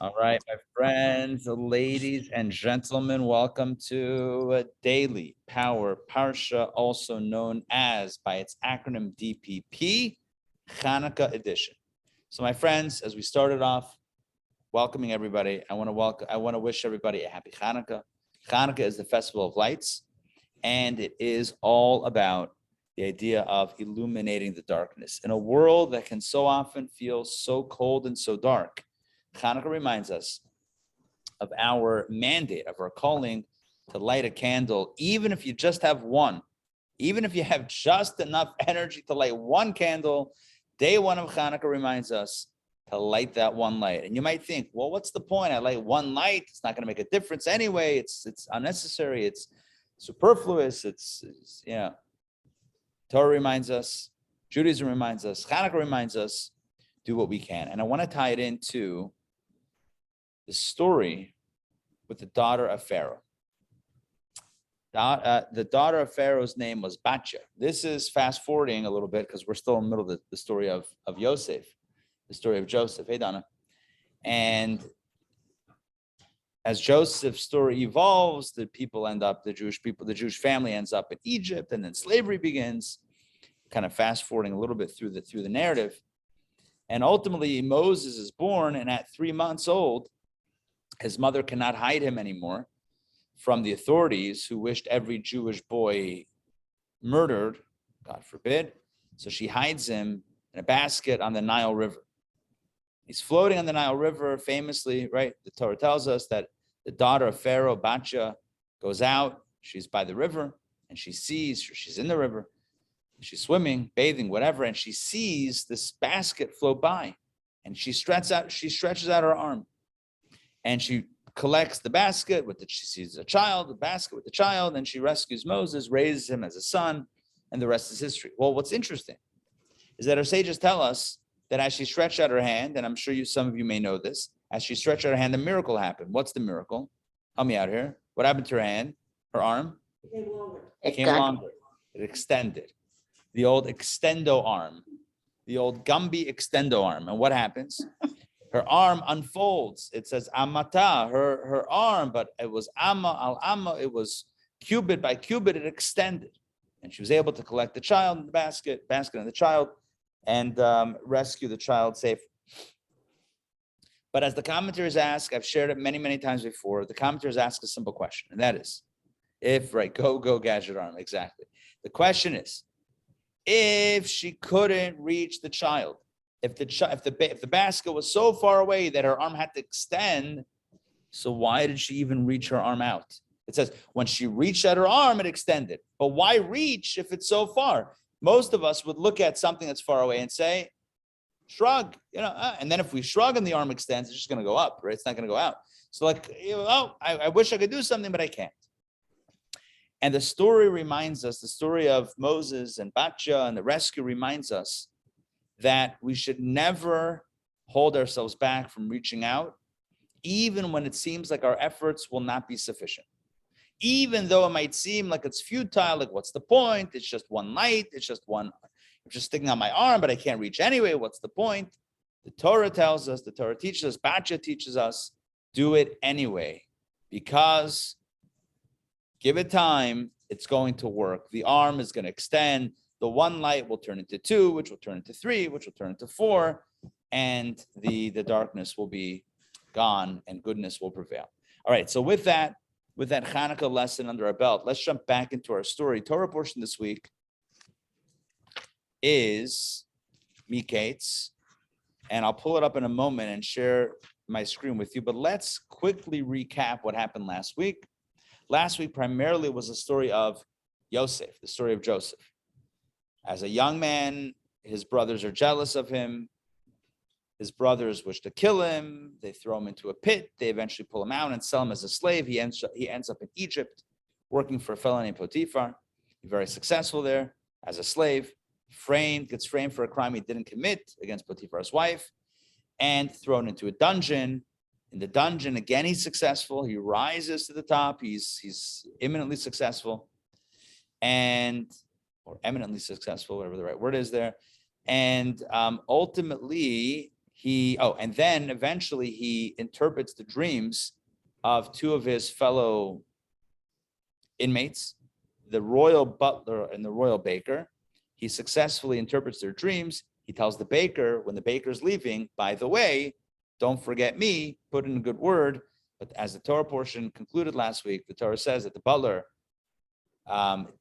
All right, my friends, ladies and gentlemen, welcome to a Daily Power Parsha, also known as, by its acronym DPP, Hanukkah edition. So, my friends, as we started off welcoming everybody, I want to wish everybody a happy Hanukkah. Hanukkah is the festival of lights, and it is all about the idea of illuminating the darkness in a world that can so often feel so cold and so dark. Hanukkah reminds us of our mandate, of our calling to light a candle, even if you just have one, even if you have just enough energy to light one candle. Day one of Hanukkah reminds us to light that one light. And you might think, well, what's the point? I light one light. It's not going to make a difference anyway. It's unnecessary. It's superfluous. It's Torah reminds us, Judaism reminds us, Hanukkah reminds us, do what we can. And I want to tie it into the story with the daughter of Pharaoh. The daughter of Pharaoh's name was Batya. This is fast forwarding a little bit because we're still in the middle of the story of Yosef, the story of Joseph. Hey, Donna. And as Joseph's story evolves, the Jewish family ends up in Egypt, and then slavery begins. Kind of fast forwarding a little bit through the narrative. And ultimately, Moses is born, and at 3 months old, his mother cannot hide him anymore from the authorities who wished every Jewish boy murdered, God forbid. So she hides him in a basket on the Nile River. He's floating on the Nile River famously, right? The Torah tells us that the daughter of Pharaoh, Batya, goes out. She's by the river, and she's in the river. She's swimming, bathing, whatever, and she sees this basket float by, and she stretches out her arm. And she collects the basket she sees the basket with the child, and she rescues Moses, raises him as a son, and the rest is history. Well, what's interesting is that our sages tell us that as she stretched out her hand, and I'm sure some of you may know this, as she stretched out her hand, a miracle happened. What's the miracle? Help me out here. What happened to her hand, her arm? It became longer. It extended. The old extendo arm, the old Gumby extendo arm. And what happens? Her arm unfolds. It says amata, her arm, but it was amma al amma. It was cubit by cubit. It extended, and she was able to collect the child in the basket and the child, and rescue the child safe. But as the commentators ask, I've shared it many, many times before. The commentators ask a simple question, and that is, go gadget arm, exactly. The question is, if she couldn't reach the child, if the basket was so far away that her arm had to extend, so why did she even reach her arm out? It says when she reached out her arm, it extended. But why reach if it's so far? Most of us would look at something that's far away and say, shrug, and then if we shrug and the arm extends, it's just going to go up, right? It's not going to go out. So I wish I could do something, but I can't. And the story of Moses and Batya and the rescue reminds us that we should never hold ourselves back from reaching out, even when it seems like our efforts will not be sufficient. Even though it might seem like it's futile, like what's the point? It's just one light, I'm just sticking out my arm, but I can't reach anyway. What's the point? The Torah teaches us, Batya teaches us, do it anyway, because give it time, it's going to work. The arm is going to extend. The one light will turn into 2, which will turn into 3, which will turn into 4, and the darkness will be gone and goodness will prevail. All right, so with that Hanukkah lesson under our belt, let's jump back into our story. Torah portion this week is Mikeitz, and I'll pull it up in a moment and share my screen with you, but let's quickly recap what happened last week. Last week primarily was the story of Yosef, the story of Joseph. As a young man, his brothers are jealous of him. His brothers wish to kill him. They throw him into a pit. They eventually pull him out and sell him as a slave. He ends up in Egypt, working for a fellow named Potiphar. He's very successful there as a slave. Gets framed for a crime he didn't commit against Potiphar's wife, and thrown into a dungeon. In the dungeon, again, he's successful. He rises to the top. He's imminently successful. Or eminently successful, whatever the right word is there. And ultimately, and then eventually he interprets the dreams of two of his fellow inmates, the royal butler and the royal baker. He successfully interprets their dreams. He tells the baker, when the baker's leaving, by the way, don't forget me, put in a good word. But as the Torah portion concluded last week, the Torah says that the butler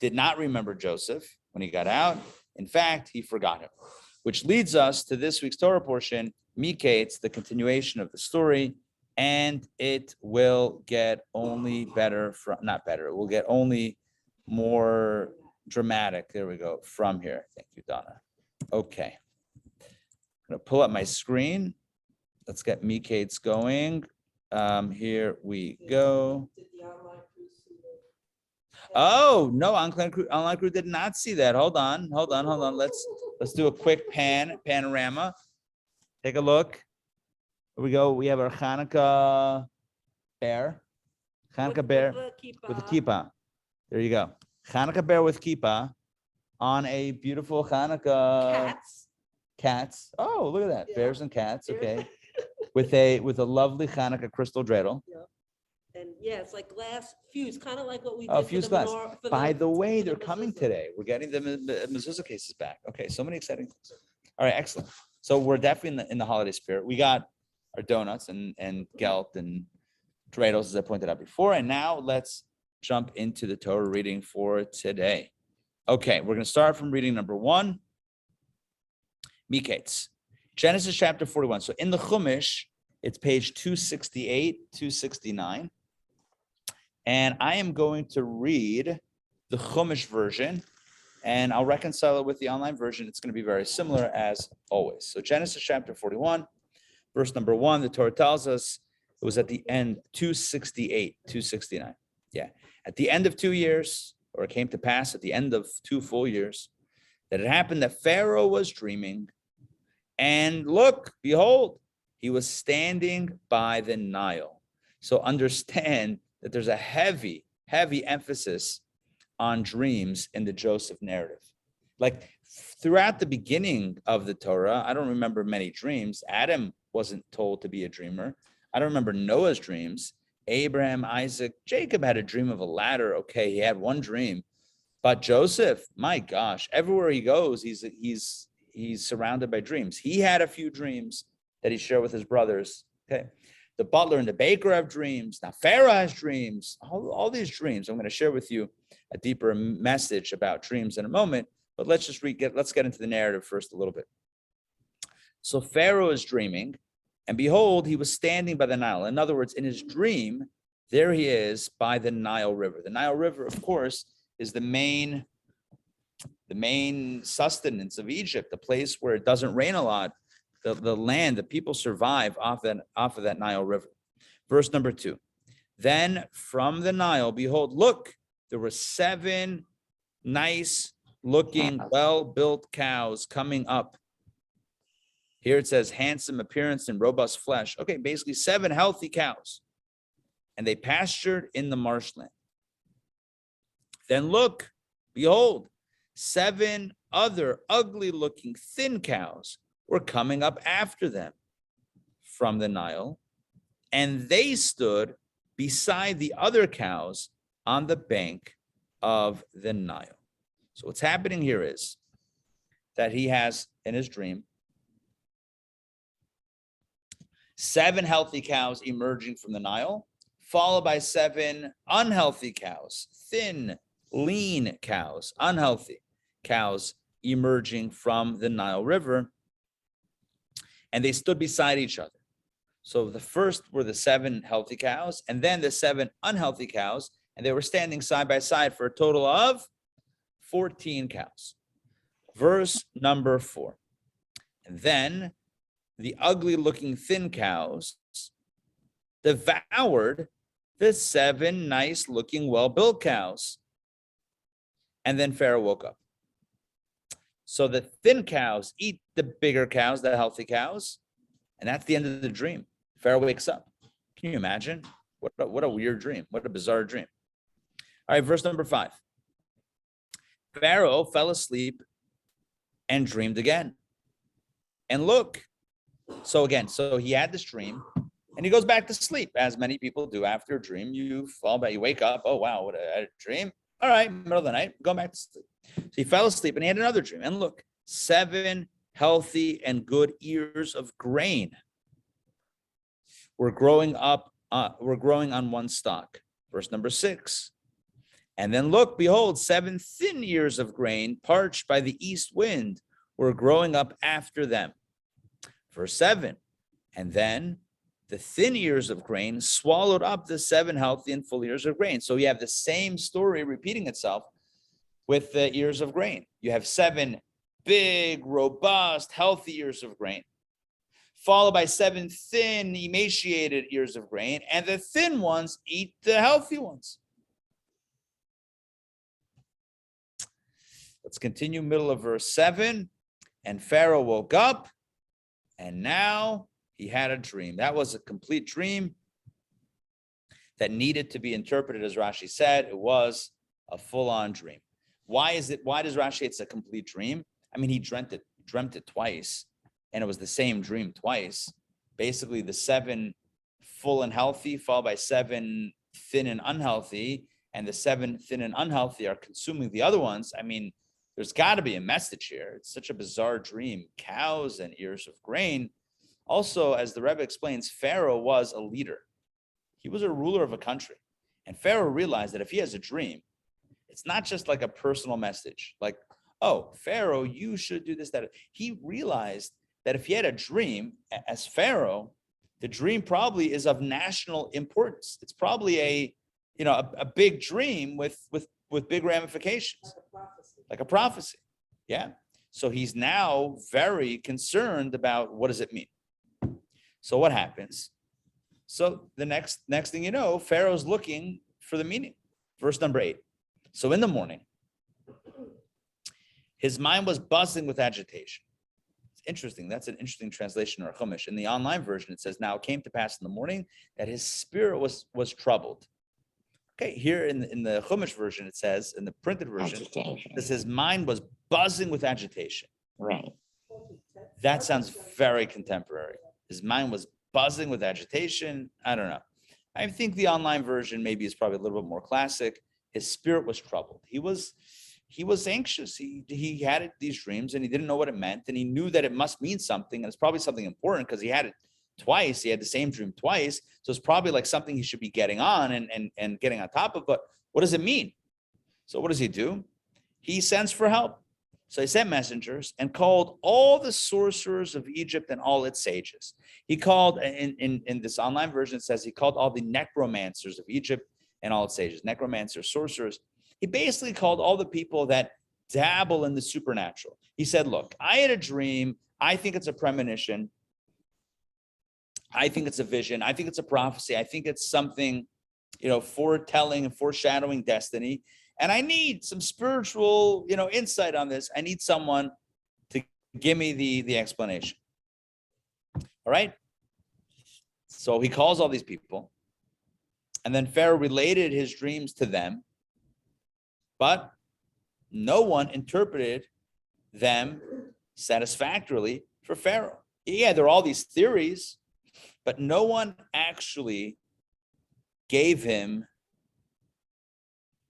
did not remember Joseph when he got out. In fact, he forgot him, which leads us to this week's Torah portion, Mikeitz, the continuation of the story, and it will get only better, not better, it will get only more dramatic. There we go, from here. Thank you, Donna. Okay. I'm going to pull up my screen. Let's get Mikeitz going. Here we go. Oh, no, online crew did not see that. Hold on. Let's do a quick panorama. Take a look. Here we go. We have our Hanukkah bear. Hanukkah bear with a kippah. There you go. Hanukkah bear with kippah on a beautiful Hanukkah. Cats. Oh, look at that. Yeah. Bears and cats. Okay. with a lovely Hanukkah crystal dreidel. Yeah. And yeah, it's like glass fuse, kind of like what we did. Oh, fuse glass. By the way, they're coming today. We're getting the mezuzah cases back. Okay, so many exciting things. All right, excellent. So we're definitely in the holiday spirit. We got our donuts and gelt and dreidels, as I pointed out before. And now let's jump into the Torah reading for today. Okay, we're going to start from reading number 1. Mikeitz. Genesis chapter 41. So in the Chumash, it's page 268, 269. And I am going to read the Chumash version, and I'll reconcile it with the online version. It's going to be very similar as always. So Genesis chapter 41, verse number 1, the Torah tells us it was at the end, 268, 269. Yeah. At the end of 2 years, or it came to pass at the end of 2 full years, that it happened that Pharaoh was dreaming, and look, behold, he was standing by the Nile. So understand that there's a heavy emphasis on dreams in the Joseph narrative. Like throughout the beginning of the Torah, I don't remember many dreams. Adam wasn't told to be a dreamer. I don't remember Noah's dreams. Abraham, Isaac, Jacob had a dream of a ladder. Okay, he had one dream. But Joseph, my gosh, everywhere he goes, he's surrounded by dreams. He had a few dreams that he shared with his brothers. Okay. The butler and the baker have dreams. Now Pharaoh has dreams. All these dreams. I'm going to share with you a deeper message about dreams in a moment. But let's just let's get into the narrative first a little bit. So Pharaoh is dreaming, and behold, he was standing by the Nile. In other words, in his dream, there he is by the Nile River. The Nile River, of course, is the main sustenance of Egypt, the place where it doesn't rain a lot. The land, the people survive off of that Nile River. Verse number 2. Then from the Nile, behold, look, there were 7 nice looking, well-built cows coming up. Here it says handsome appearance and robust flesh. Okay, basically 7 healthy cows. And they pastured in the marshland. Then look, behold, 7 other ugly looking thin cows were coming up after them from the Nile, and they stood beside the other cows on the bank of the Nile. So what's happening here is that he has, in his dream, 7 healthy cows emerging from the Nile, followed by 7 unhealthy cows, thin, lean cows, unhealthy cows emerging from the Nile River. And they stood beside each other. So the first were the 7 healthy cows, and then the 7 unhealthy cows, and they were standing side by side for a total of 14 cows. Verse number 4. And then the ugly looking thin cows devoured the 7 nice looking well-built cows. And then Pharaoh woke up. So the thin cows eat the bigger cows, the healthy cows, and that's the end of the dream. Pharaoh wakes up. Can you imagine? What a weird dream. What a bizarre dream. All right, verse number 5. Pharaoh fell asleep and dreamed again. And look, So again, so he had this dream and he goes back to sleep, as many people do after a dream. You fall back, you wake up, oh wow, what a dream. All right, middle of the night, go back to sleep. So he fell asleep and he had another dream. And look, 7 healthy and good ears of grain were growing on one stalk. Verse number 6. And then look, behold, 7 thin ears of grain, parched by the east wind, were growing up after them. Verse 7. And then the thin ears of grain swallowed up the 7 healthy and full ears of grain. So you have the same story repeating itself with the ears of grain. You have 7 big, robust, healthy ears of grain, followed by 7 thin, emaciated ears of grain, and the thin ones eat the healthy ones. Let's continue, middle of verse 7. And Pharaoh woke up, and now he had a dream. That was a complete dream that needed to be interpreted, as Rashi said. It was a full-on dream. Why does Rashi say it's a complete dream? I mean, he dreamt it twice, and it was the same dream twice. Basically, the 7 full and healthy, followed by 7 thin and unhealthy, and the 7 thin and unhealthy are consuming the other ones. I mean, there's got to be a message here. It's such a bizarre dream. Cows and ears of grain. Also, as the Rebbe explains, Pharaoh was a leader. He was a ruler of a country. And Pharaoh realized that if he has a dream, it's not just like a personal message, like, oh, Pharaoh, you should do this, that. He realized that if he had a dream as Pharaoh, the dream probably is of national importance. It's probably a big dream with big ramifications. Like a prophecy. Yeah. So he's now very concerned about what does it mean. So what happens? So the next thing you know, Pharaoh's looking for the meaning. Verse number 8. So in the morning, his mind was buzzing with agitation. It's interesting. That's an interesting translation or Chumash. In the online version, it says, now it came to pass in the morning that his spirit was troubled. Okay, here in the Chumash version, it says, in the printed version, it says his mind was buzzing with agitation. Right. That sounds very contemporary. His mind was buzzing with agitation. I don't know. I think the online version maybe is probably a little bit more classic. His spirit was troubled. He was anxious. He had these dreams and he didn't know what it meant. And he knew that it must mean something. And it's probably something important because he had it twice. He had the same dream twice. So it's probably like something he should be getting on and getting on top of. But what does it mean? So what does he do? He sends for help. So he sent messengers and called all the sorcerers of Egypt and all its sages. He called, in this online version, it says he called all the necromancers of Egypt and all its sages. Necromancers, sorcerers. He basically called all the people that dabble in the supernatural. He said, look, I had a dream. I think it's a premonition. I think it's a vision. I think it's a prophecy. I think it's something, foretelling and foreshadowing destiny. And I need some spiritual, insight on this. I need someone to give me the explanation. All right. So he calls all these people. And then Pharaoh related his dreams to them. But no one interpreted them satisfactorily for Pharaoh. Yeah, there are all these theories, but no one actually gave him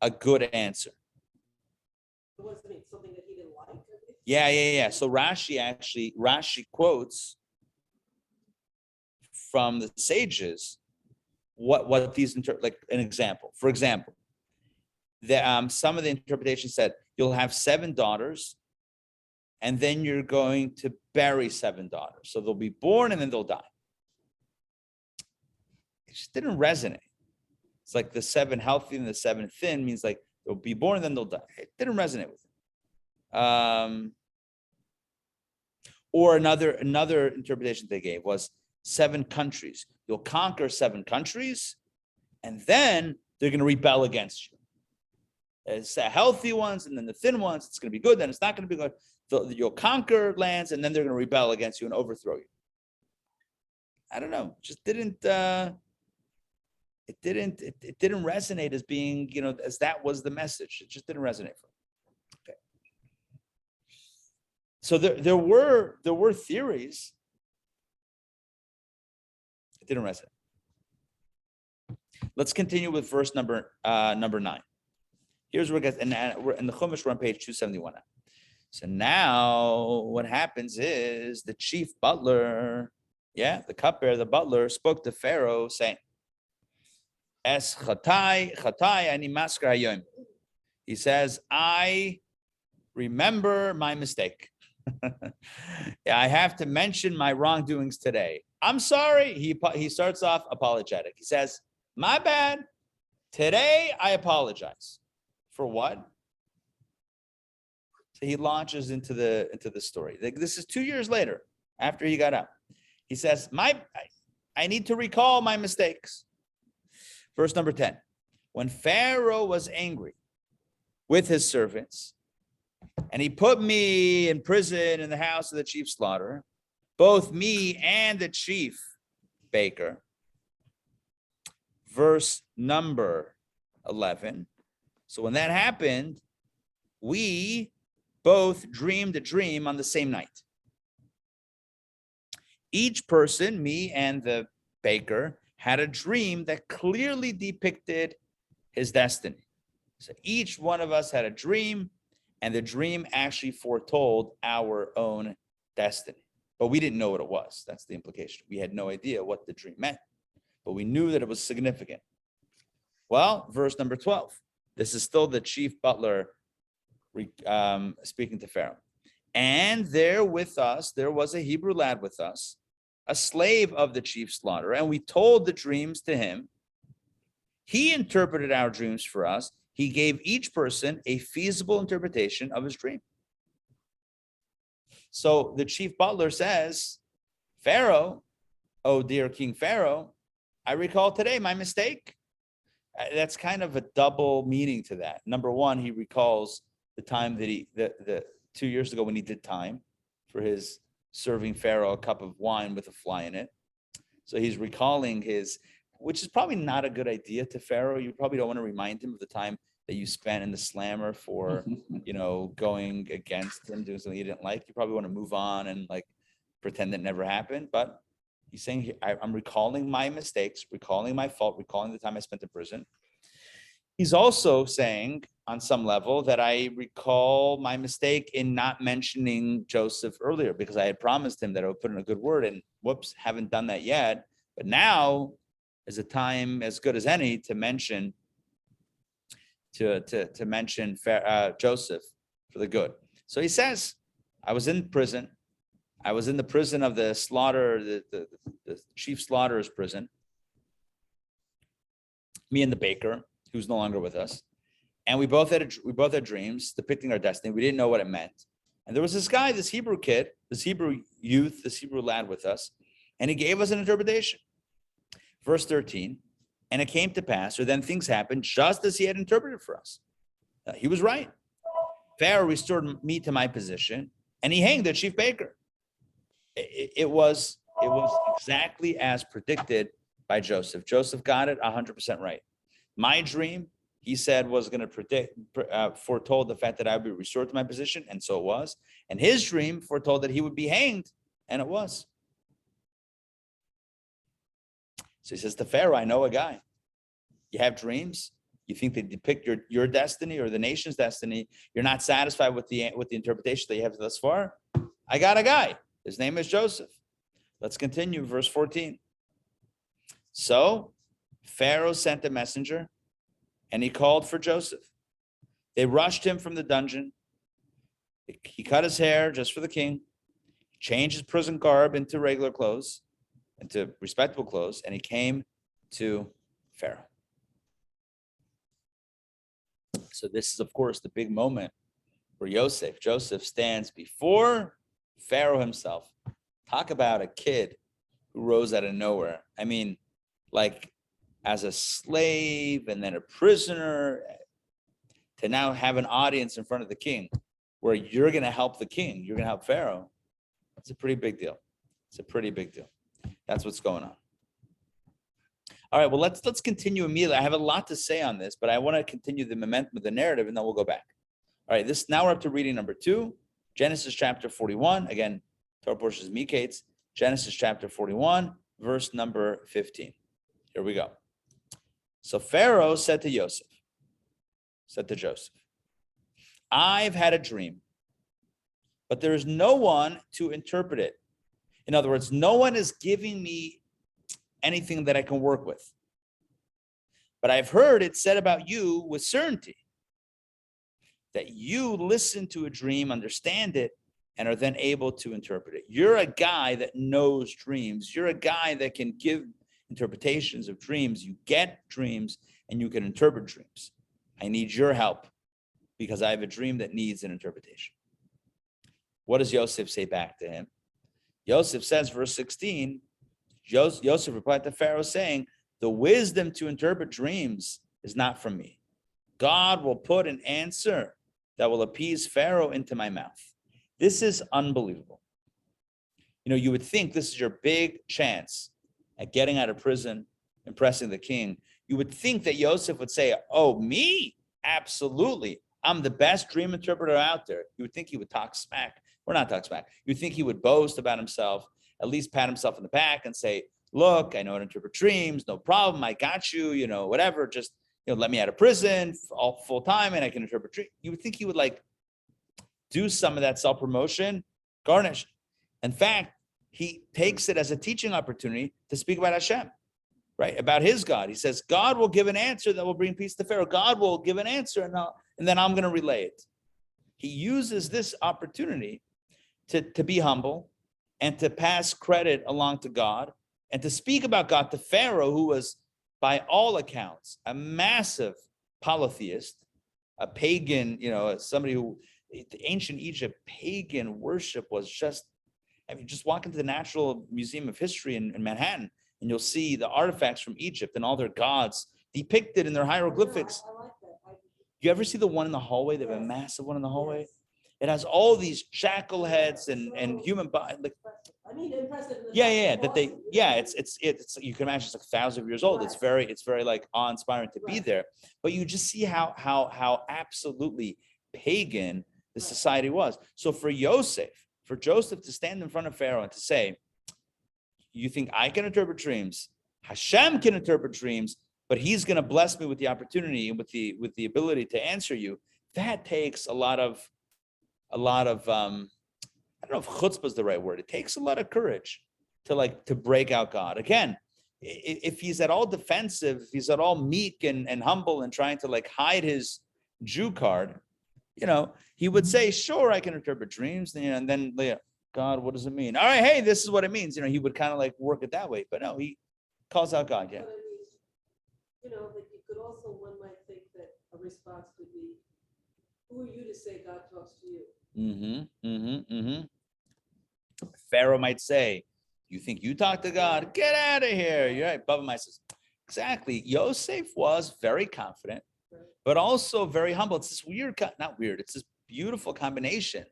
a good answer. What does it mean? Something that he didn't like? Yeah. So Rashi quotes from the sages what these like an example. For example, some of the interpretations said you'll have 7 daughters, and then you're going to bury 7 daughters. So they'll be born and then they'll die. It just didn't resonate. It's like the 7 healthy and the 7 thin means like they'll be born and then they'll die. It didn't resonate with him. Or another interpretation they gave was 7 countries. You'll conquer 7 countries, and then they're going to rebel against you. It's the healthy ones, and then the thin ones. It's going to be good. Then it's not going to be good. You'll conquer lands, and then they're going to rebel against you and overthrow you. I don't know. Just didn't. It didn't resonate as being, as that was the message. It just didn't resonate for me. Okay. So there were theories It didn't resonate. Let's continue with verse number 9. Here's where it gets, and we're in the Chumash, we're on page 271 now. So now what happens is the chief butler, the cupbearer, the butler, spoke to Pharaoh saying, Es chatai ani maskar hayom. He says, I remember my mistake. I have to mention my wrongdoings today. I'm sorry. He starts off apologetic. He says, my bad. Today I apologize. For what? So he launches into the story. This is 2 years later, after he got out. He says, I need to recall my mistakes. Verse number 10. When Pharaoh was angry with his servants, and he put me in prison in the house of the chief slaughterer, both me and the chief baker. Verse number 11. So when that happened, we both dreamed a dream on the same night. Each person, me and the baker, had a dream that clearly depicted his destiny. So each one of us had a dream, and the dream actually foretold our own destiny. But we didn't know what it was. That's the implication. We had no idea what the dream meant, but we knew that it was significant. Well, verse number 12. This is still the chief butler speaking to Pharaoh. And there with us, there was a Hebrew lad with us, a slave of the chief slaughterer, and we told the dreams to him. He interpreted our dreams for us. He gave each person a feasible interpretation of his dream. So the chief butler says, Pharaoh, oh dear King Pharaoh, I recall today my mistake. That's kind of a double meaning to that. Number one, he recalls the time that the 2 years ago when he did time for his serving Pharaoh a cup of wine with a fly in it. So he's recalling which is probably not a good idea to Pharaoh. You probably don't want to remind him of the time that you spent in the slammer for, going against him, doing something he didn't like. You probably want to move on and pretend it never happened. But he's saying, I'm recalling my mistakes, recalling my fault, recalling the time I spent in prison. He's also saying on some level that I recall my mistake in not mentioning Joseph earlier, because I had promised him that I would put in a good word, and whoops, haven't done that yet. But now is a time as good as any to mention mention Joseph for the good. So he says, I was in prison. I was in the prison of the chief slaughterer's prison. Me and the baker, who's no longer with us, and we both had dreams depicting our destiny. We didn't know what it meant, and there was this guy, this Hebrew kid, this Hebrew youth, this Hebrew lad with us, and he gave us an interpretation. Verse 13, and it came to pass, or then things happened just as he had interpreted for us. He was right. Pharaoh restored me to my position, and he hanged the chief baker. It was exactly as predicted by Joseph. Joseph got it 100% right. My dream, he said, was going to foretold the fact that I would be restored to my position, and so it was. And his dream foretold that he would be hanged, and it was. So he says to Pharaoh, I know a guy. You have dreams. You think they depict your destiny or the nation's destiny. You're not satisfied with the interpretation that you have thus far. I got a guy. His name is Joseph. Let's continue. Verse 14. So Pharaoh sent a messenger, and he called for Joseph. They rushed him from the dungeon. He cut his hair just for the king, changed his prison garb into regular clothes, into respectable clothes, and he came to Pharaoh. So this is, of course, the big moment where Joseph stands before Pharaoh himself. Talk about a kid who rose out of nowhere. I mean, like as a slave and then a prisoner, to now have an audience in front of the king where you're going to help the king, you're going to help Pharaoh. It's a pretty big deal. It's a pretty big deal. That's what's going on. All right, well, let's continue immediately. I have a lot to say on this, but I want to continue the momentum of the narrative, and then we'll go back. All right, now we're up to reading number 2, Genesis chapter 41. Again, Torah portion is Mikeitz. Genesis chapter 41, verse number 15. Here we go. So Pharaoh said to Joseph, I've had a dream, but there is no one to interpret it. In other words, no one is giving me anything that I can work with. But I've heard it said about you with certainty that you listen to a dream, understand it, and are then able to interpret it. You're a guy that knows dreams. You're a guy that can give interpretations of dreams. You get dreams and you can interpret dreams. I need your help because I have a dream that needs an interpretation. What does Yosef say back to him? Yosef says, verse 16, Yosef replied to Pharaoh saying, the wisdom to interpret dreams is not from me. God will put an answer that will appease Pharaoh into my mouth. This is unbelievable. You know, you would think this is your big chance at getting out of prison, impressing the king. You would think that Yosef would say, oh, me? Absolutely. I'm the best dream interpreter out there. You would think he would talk smack. Or not talk smack. You would think he would boast about himself, at least pat himself in the back and say, look, I know how to interpret dreams. No problem. I got you, you know, whatever. Just, you know, let me out of prison all full time and I can interpret dreams. You would think he would like do some of that self-promotion, garnish. In fact, he takes it as a teaching opportunity to speak about Hashem, right? About his God. He says, God will give an answer that will bring peace to Pharaoh. God will give an answer and then I'm going to relay it. He uses this opportunity to be humble and to pass credit along to God and to speak about God to Pharaoh, who was, by all accounts, a massive polytheist, a pagan, you know, somebody who, the ancient Egypt, pagan worship was just, I mean, just walk into the Natural Museum of History in Manhattan, and you'll see the artifacts from Egypt and all their gods depicted in their hieroglyphics. I like that. You ever see the one in the hallway? They have a massive one in the hallway. Yes. It has all these jackal heads and human body. Like, I mean, impressive. yeah. That they, yeah, it's you can imagine it's like 1,000 years old. It's very like awe-inspiring to be there. But you just see how absolutely pagan the society was. So for Joseph to stand in front of Pharaoh and to say, you think I can interpret dreams? Hashem can interpret dreams, but he's going to bless me with the opportunity and with the ability to answer you. That takes a lot of I don't know if chutzpah is the right word. It takes a lot of courage to break out God. Again, if he's at all defensive, if he's at all meek and humble and trying to hide his Jew card, you know, he would say, sure, I can interpret dreams. And then, God, what does it mean? All right, hey, this is what it means. You know, he would kind of work it that way. But no, he calls out God. Yeah. But I mean, you know, but you could also, one might think that a response could be, who are you to say God talks to you? Pharaoh might say, you think you talk to God? Get out of here. You're right. Baba Mai says, exactly. Yosef was very confident, but also very humble. It's this weird, not weird, it's this beautiful combination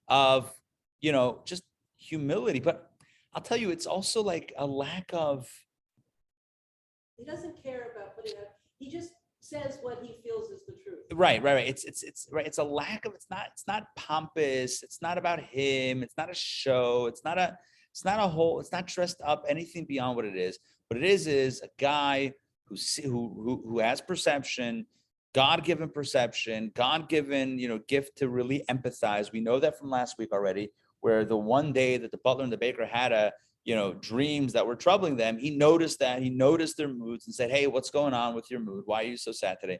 of, you know, just humility. But I'll tell you, it's also like a lack of. He doesn't care about putting up, he just says what he feels is the truth. Right. It's right. It's a lack of, it's not pompous. It's not about him. It's not a show. It's not dressed up anything beyond what it is. What it is a guy who has perception, God-given perception, God-given, you know, gift to really empathize. We know that from last week already, where the one day that the butler and the baker had dreams that were troubling them, he noticed their moods and said, hey, what's going on with your mood? Why are you so sad today?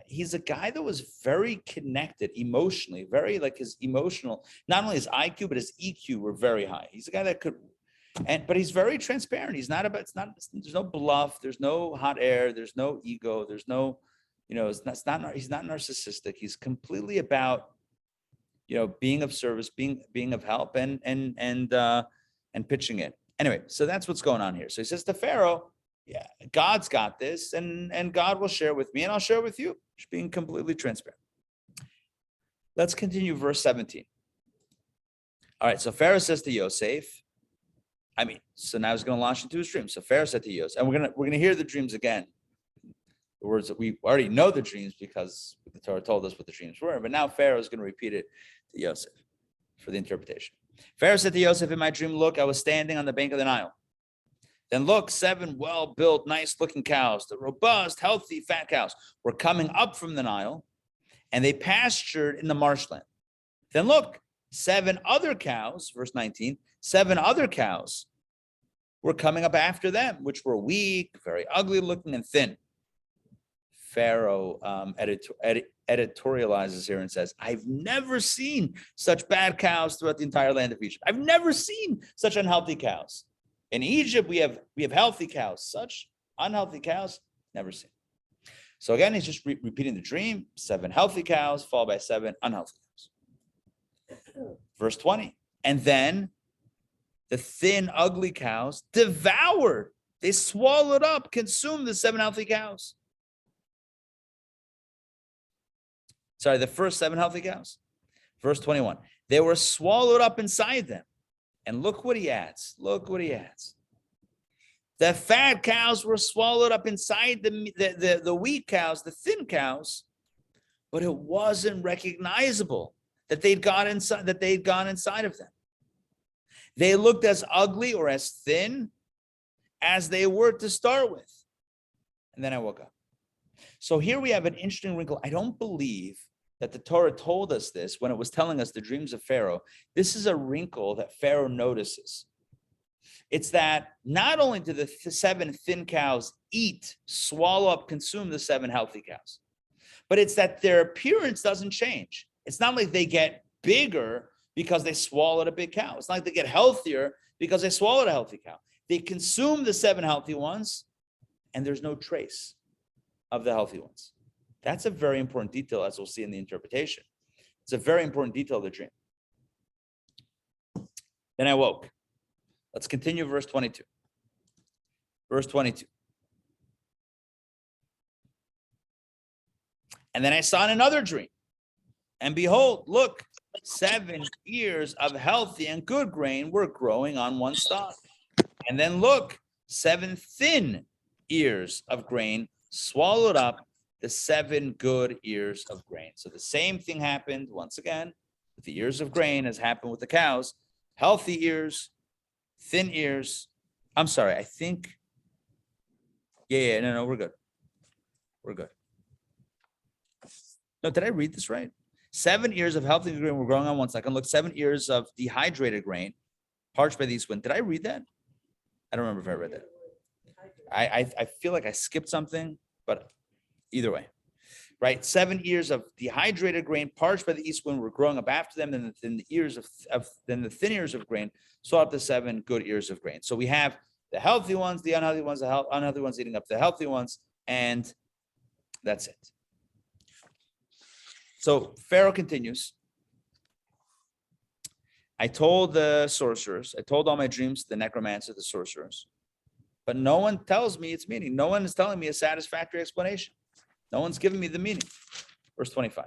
He's a guy that was very connected emotionally, very his emotional, not only his IQ, but his EQ were very high. He's a guy that could, but he's very transparent. He's not about, there's no bluff. There's no hot air. There's no ego. There's no, you know, he's not narcissistic. He's completely about, you know, being of service, being of help and pitching it. Anyway, so that's what's going on here. So he says to Pharaoh, yeah, God's got this and God will share with me and I'll share with you. Just being completely transparent. Let's continue verse 17. All right, so Pharaoh says to Yosef, so now he's going to launch into his dream. So Pharaoh said to Yosef, and we're going to hear the dreams again. The words that we already know the dreams because the Torah told us what the dreams were, but now Pharaoh is going to repeat it to Yosef for the interpretation. Pharaoh said to Yosef, in my dream, look, I was standing on the bank of the Nile. Then look, 7 well-built, nice-looking cows, the robust, healthy, fat cows, were coming up from the Nile, and they pastured in the marshland. Then look, 7 other cows, verse 19, 7 other cows were coming up after them, which were weak, very ugly looking, and thin. Pharaoh editorializes here and says, I've never seen such bad cows throughout the entire land of Egypt. I've never seen such unhealthy cows. In Egypt, we have healthy cows. Such unhealthy cows, never seen. So again, he's just repeating the dream. 7 healthy cows followed by 7 unhealthy cows. Verse 20. And then the thin, ugly cows devoured. They swallowed up, consumed the 7 healthy cows. Sorry, the first 7 healthy cows. Verse 21. They were swallowed up inside them. And look what he adds. Look what he adds. The fat cows were swallowed up inside the weak cows, the thin cows, but it wasn't recognizable that they'd gone inside of them. They looked as ugly or as thin as they were to start with. And then I woke up. So here we have an interesting wrinkle. I don't believe that the Torah told us this when it was telling us the dreams of Pharaoh. This is a wrinkle that Pharaoh notices. It's that not only do the 7 thin cows eat, swallow up, consume the 7 healthy cows, but it's that their appearance doesn't change. It's not like they get bigger because they swallowed a big cow. It's not like they get healthier because they swallowed a healthy cow. They consume the 7 healthy ones, and there's no trace of the healthy ones. That's a very important detail, as we'll see in the interpretation. It's a very important detail of the dream. Then I woke. Let's continue verse 22. Verse 22. And then I saw in another dream, and behold, look, 7 ears of healthy and good grain were growing on one stalk. And then look, 7 thin ears of grain swallowed up the 7 good ears of grain. So the same thing happened once again with the ears of grain as happened with the cows. Healthy ears, thin ears. I'm sorry, I think. No, we're good. We're good. No, did I read this right? 7 ears of healthy grain were growing on one side. Look, 7 ears of dehydrated grain, parched by the east wind. Did I read that? I don't remember if I read that. I feel like I skipped something, but either way, right? 7 ears of dehydrated grain, parched by the east wind, were growing up after them. Then the thin ears of grain saw up the 7 good ears of grain. So we have the healthy ones, the unhealthy ones, the unhealthy ones eating up the healthy ones, and that's it. So Pharaoh continues. I told the sorcerers, I told all my dreams to the necromancer, the sorcerers, but no one tells me its meaning. No one is telling me a satisfactory explanation. No one's giving me the meaning. Verse 25.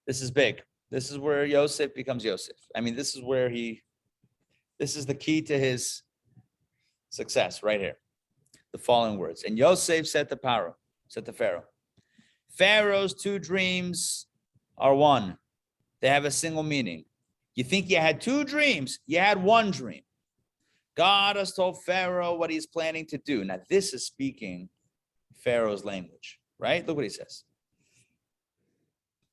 This is big. This is where Yosef becomes Yosef. I mean, this is the key to his success right here. The following words. And Yosef said to Pharaoh, Pharaoh's 2 dreams are one. They have a single meaning. You think you had 2 dreams, you had 1 dream. God has told Pharaoh what he's planning to do. Now, this is speaking Pharaoh's language, right? Look what he says.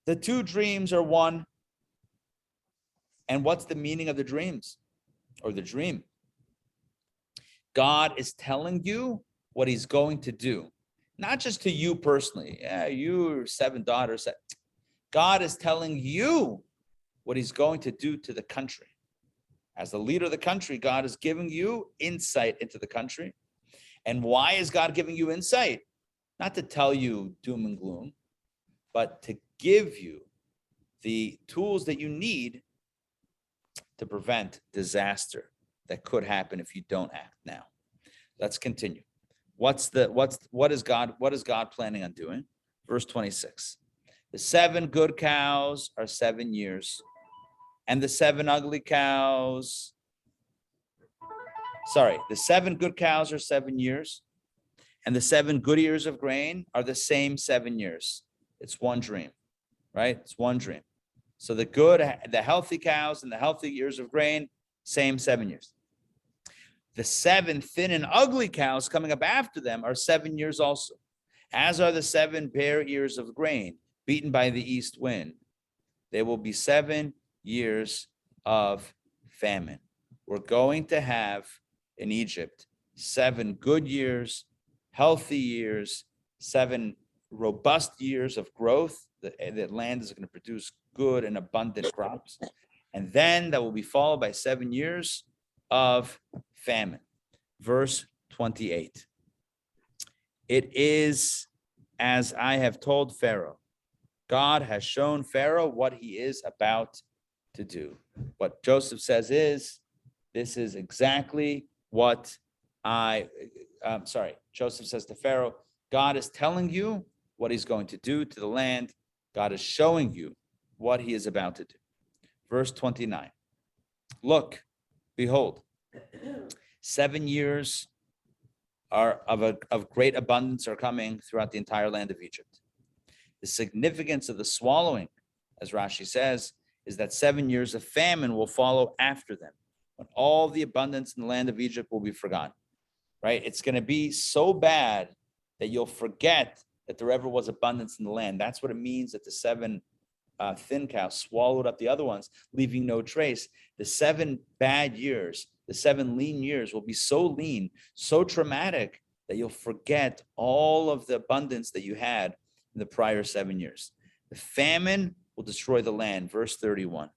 The 2 dreams are one. And what's the meaning of the dreams or the dream? God is telling you what he's going to do. Not just to you personally. Yeah, your 7 daughters. God is telling you what he's going to do to the country. As the leader of the country, God is giving you insight into the country. And why is God giving you insight? Not to tell you doom and gloom, but to give you the tools that you need to prevent disaster that could happen if you don't act now. Let's continue. What is God planning on doing? Verse 26. The 7 good cows are 7 years, and the 7 ugly cows. The 7 good cows are 7 years, and the 7 good ears of grain are the same 7 years. It's one dream, right? It's one dream. So the healthy cows and the healthy ears of grain, same 7 years. The 7 thin and ugly cows coming up after them are 7 years also, as are the 7 bare ears of grain beaten by the east wind. There will be 7 years of famine. We're going to have in Egypt 7 good years, healthy years, 7 robust years of growth. The land is going to produce good and abundant crops. And then that will be followed by 7 years of famine. Verse 28. It is as I have told Pharaoh. God has shown Pharaoh what he is about to do. What Joseph says is, this is exactly what Joseph says to Pharaoh, God is telling you what he's going to do to the land. God is showing you what he is about to do. Verse 29. Look, behold, 7 years of great abundance are coming throughout the entire land of Egypt. The significance of the swallowing, as Rashi says, is that 7 years of famine will follow after them, when all the abundance in the land of Egypt will be forgotten, right? It's going to be so bad that you'll forget that there ever was abundance in the land. That's what it means that the 7 thin cows swallowed up the other ones, leaving no trace. The 7 bad years, the 7 lean years will be so lean, so traumatic that you'll forget all of the abundance that you had in the prior 7 years. The famine will destroy the land. Verse 31.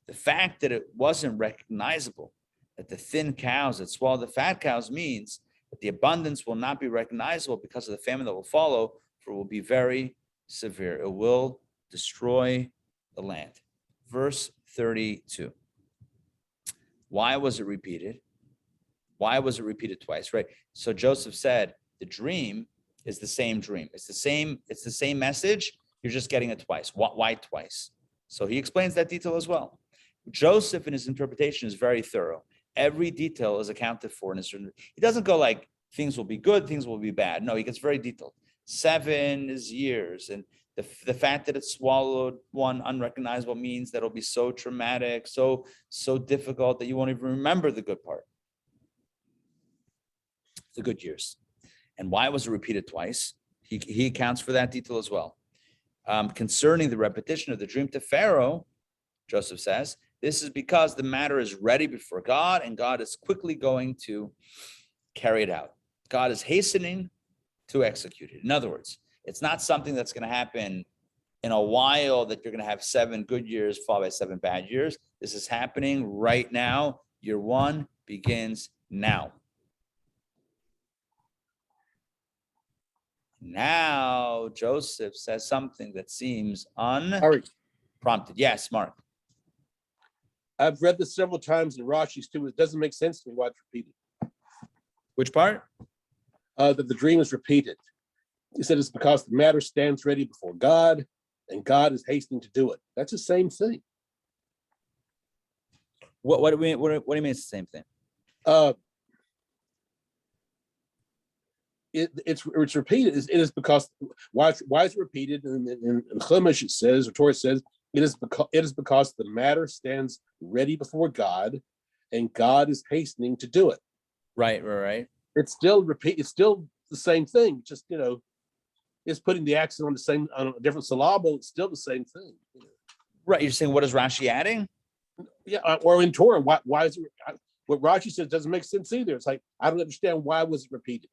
The fact that it wasn't recognizable, that the thin cows that swallowed the fat cows, means that the abundance will not be recognizable because of the famine that will follow, for it will be very severe. It will destroy the land. Verse 32. Why was it repeated? Why was it repeated twice, right? So Joseph said the dream is the same dream. It's the same message. You're just getting it twice. Why twice? So he explains that detail as well. Joseph, in his interpretation, is very thorough. Every detail is accounted for. He doesn't go like things will be good, things will be bad. No, he gets very detailed. 7 is years, and the fact that it swallowed one unrecognizable means that it'll be so traumatic, so difficult that you won't even remember the good part, the good years. And why was it repeated twice? He accounts for that detail as well. Concerning the repetition of the dream to Pharaoh, Joseph says, this is because the matter is ready before God, and God is quickly going to carry it out. God is hastening to execute it. In other words, it's not something that's going to happen in a while, that you're going to have 7 good years followed by 7 bad years. This is happening right now. Year 1 begins now. Now, Joseph says something that seems unprompted. Yes, Mark. I've read this several times in Rashi's too. It doesn't make sense to me why it's repeated. Which part? That the dream is repeated. He said it's because the matter stands ready before God, and God is hastening to do it. That's the same thing. What do you mean? What do you mean it's the same thing? It's repeated. It is because why is it repeated? In Chumash it says, or Torah says, it is because the matter stands ready before God, and God is hastening to do it. Right. It's still It's still the same thing. Just it's putting the accent on a different syllable. It's still the same thing. Right. You're saying, what is Rashi adding? Yeah, or in Torah, why is it? What Rashi says doesn't make sense either. It's like, I don't understand, why was it repeated?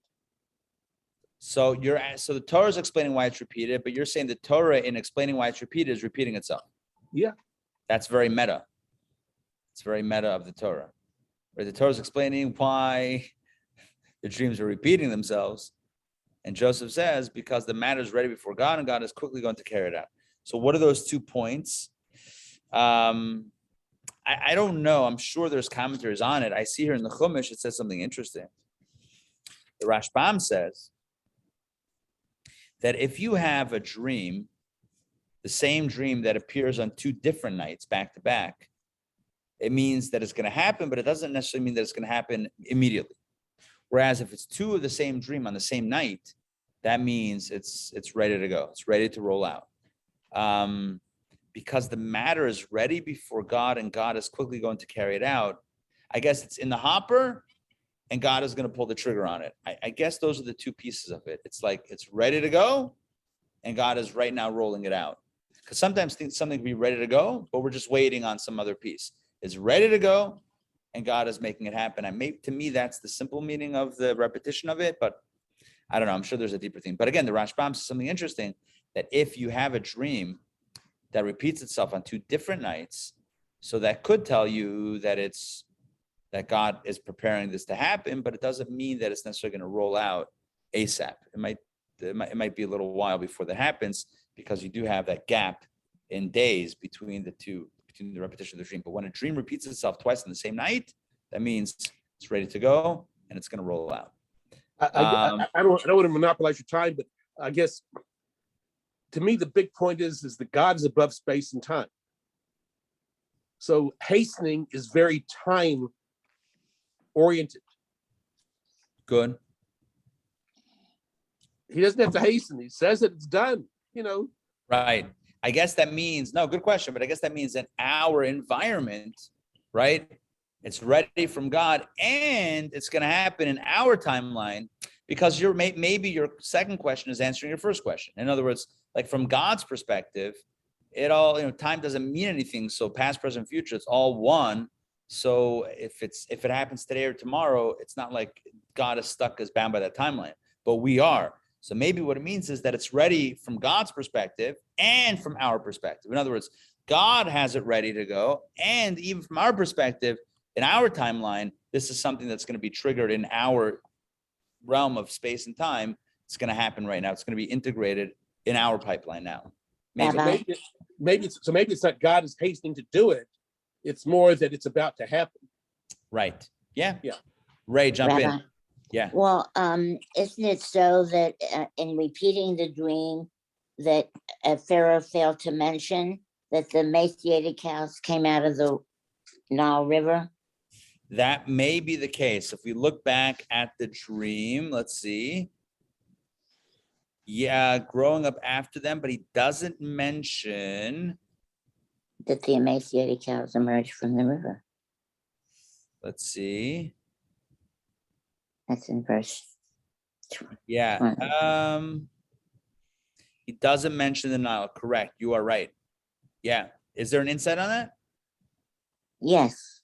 So the Torah is explaining why it's repeated, but you're saying the Torah, in explaining why it's repeated, is repeating itself. Yeah. That's very meta. It's very meta of the Torah. Where the Torah is explaining why the dreams are repeating themselves. And Joseph says, because the matter is ready before God, and God is quickly going to carry it out. So what are those 2 points? I don't know. I'm sure there's commentaries on it. I see here in the Chumash, it says something interesting. The Rashbam says that if you have a dream, the same dream that appears on 2 different nights back to back, it means that it's going to happen, but it doesn't necessarily mean that it's going to happen immediately. Whereas if it's 2 of the same dream on the same night, that means it's ready to go. It's ready to roll out. Because the matter is ready before God, and God is quickly going to carry it out. I guess it's in the hopper, and God is going to pull the trigger on it. I guess those are the two pieces of it. It's like it's ready to go, and God is right now rolling it out. Because sometimes something can be ready to go, but we're just waiting on some other piece. It's ready to go, and God is making it happen. To me, that's the simple meaning of the repetition of it, but I don't know. I'm sure there's a deeper thing. But again, the Rashbam says something interesting, that if you have a dream that repeats itself on 2 different nights, so that could tell you that that God is preparing this to happen, but it doesn't mean that it's necessarily going to roll out ASAP. It might be a little while before that happens, because you do have that gap in days between the repetition of the dream. But when a dream repeats itself twice in the same night, that means it's ready to go and it's going to roll out. I don't want to monopolize your time, but I guess to me the big point is that God is above space and time. So hastening is very time oriented. Good. He doesn't have to hasten. He says that it's done, Right. I guess that means, no, good question, but I guess that means in our environment, right? It's ready from God, and it's going to happen in our timeline, because maybe your second question is answering your first question. In other words, like from God's perspective, it all, time doesn't mean anything. So past, present, future, it's all one. So if it happens today or tomorrow, it's not like God is stuck as bound by that timeline, but we are. So maybe what it means is that it's ready from God's perspective and from our perspective. In other words, God has it ready to go. And even from our perspective, in our timeline, this is something that's going to be triggered in our realm of space and time. It's going to happen right now. It's going to be integrated in our pipeline now. Maybe it's not God is hastening to do it. It's more that it's about to happen. Right. Yeah. Yeah. Ray, jump Rabbi. in. Yeah. Well, isn't it so that in repeating the dream that Pharaoh failed to mention that the emaciated cows came out of the Nile River? That may be the case. If we look back at the dream, let's see. Yeah, growing up after them, but he doesn't mention. That the emaciated cows emerged from the river. Let's see. That's in verse. Yeah. He doesn't mention the Nile. Correct. You are right. Yeah. Is there an insight on that? Yes.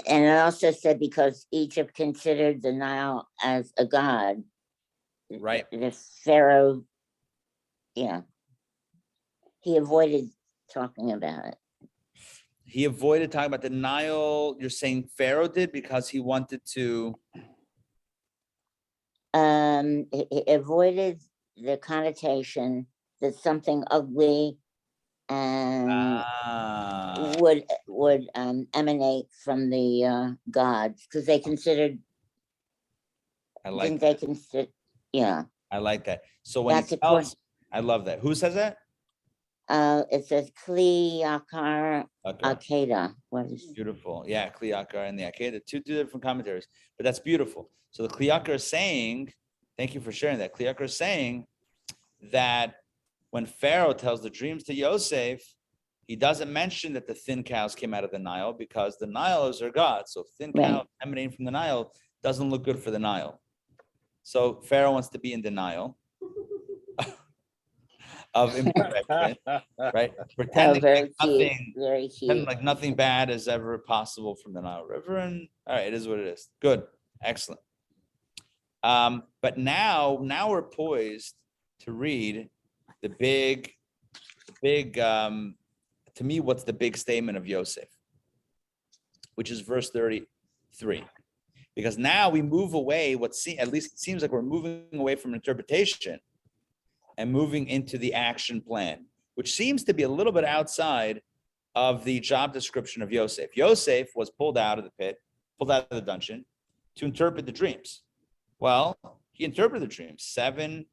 And it also said because Egypt considered the Nile as a god. Right. The Pharaoh, yeah. He avoided talking about it. He avoided talking about the Nile. You're saying Pharaoh did because he wanted to. He avoided the connotation that something ugly and would emanate from the gods, because they considered. I like didn't that. they consider? Yeah. I like that. So when That's he a course. tells, I love that. Who says that? It says Kli Yakar Okay. Akeda. What is Beautiful. Yeah, Kliyakar and the Akeda, two different commentaries, but that's beautiful. So the Kliyakar is saying, thank you for sharing that. Kliyakar is saying that when Pharaoh tells the dreams to Yosef, he doesn't mention that the thin cows came out of the Nile, because the Nile is their god. So thin cows emanating from the Nile doesn't look good for the Nile. So Pharaoh wants to be in denial of imperfection, right? Pretending like nothing bad is ever possible from the Nile River. And all right, it is what it is. Good. Excellent. But now we're poised to read the big, to me, what's the big statement of Yosef, which is verse 33. Because now we move away, at least it seems like we're moving away from interpretation and moving into the action plan, which seems to be a little bit outside of the job description of Yosef. Yosef was pulled out of the pit, pulled out of the dungeon to interpret the dreams. Well, he interpreted the dreams. 7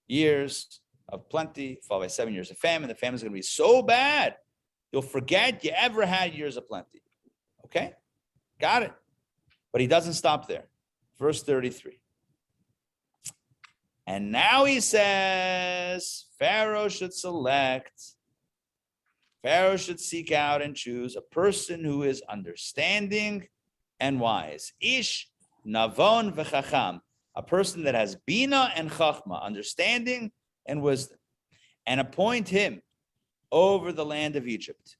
years of plenty, followed by 7 years of famine. The famine is going to be so bad, you'll forget you ever had years of plenty. Okay, got it. But he doesn't stop there. Verse 33. And now he says, Pharaoh should seek out and choose a person who is understanding and wise. Ish navon v'chacham, a person that has bina and chachma, understanding and wisdom, and appoint him over the land of Egypt.